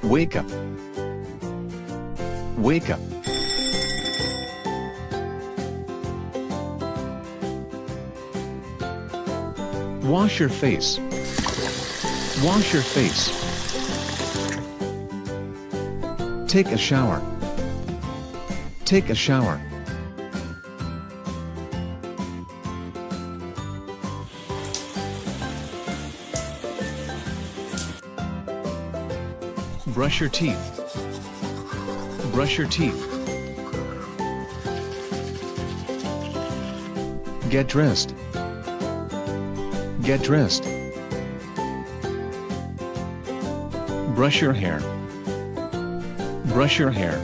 Wake up. Wake up. Wash your face. Wash your face. Take a shower. Take a shower. Brush your teeth. Brush your teeth. Get dressed. Get dressed. Brush your hair. Brush your hair.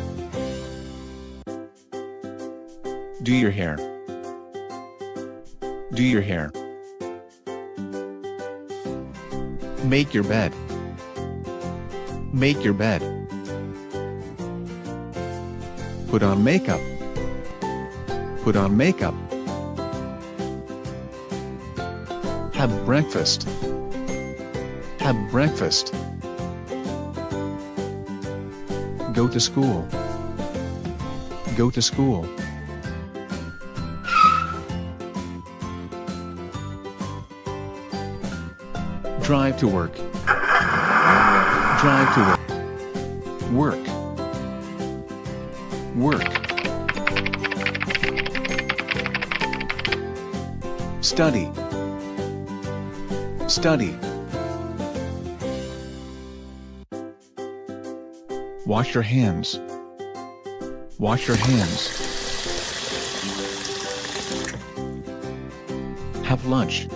Do your hair. Do your hair. Make your bed. Make your bed. Put on makeup. Put on makeup. Have breakfast. Have breakfast. Go to school. Go to school. Drive to work. Drive to work. Work. Work. Study. Study. Wash your hands. Wash your hands. Have lunch.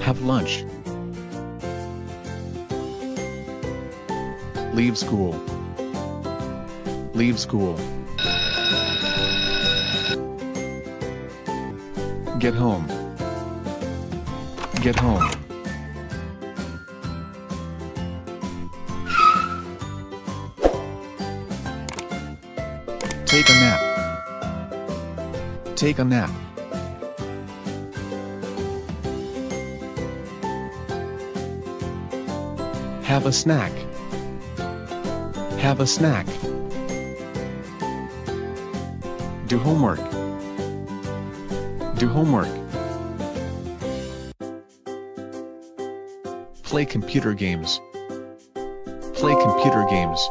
Have lunch. Leave school. Leave school. Get home. Get home. Take a nap. Take a nap. Have a snack. Have a snack. Do homework. Do homework. Play computer games. Play computer games.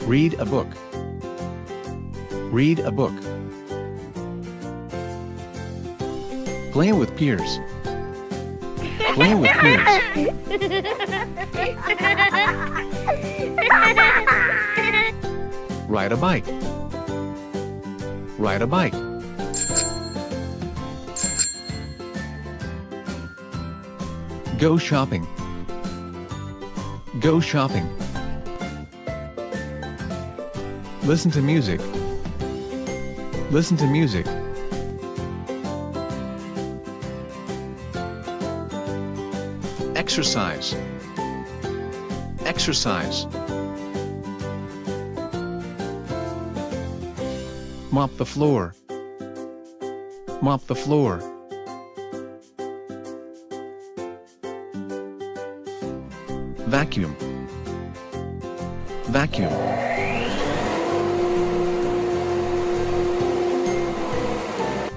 Read a book. Read a book. Play with peers. Play with peers. Ride a bike. Ride a bike. Go shopping. Go shopping. Listen to music. Listen to music. Exercise. Exercise. Mop the floor. Mop the floor. Vacuum. Vacuum.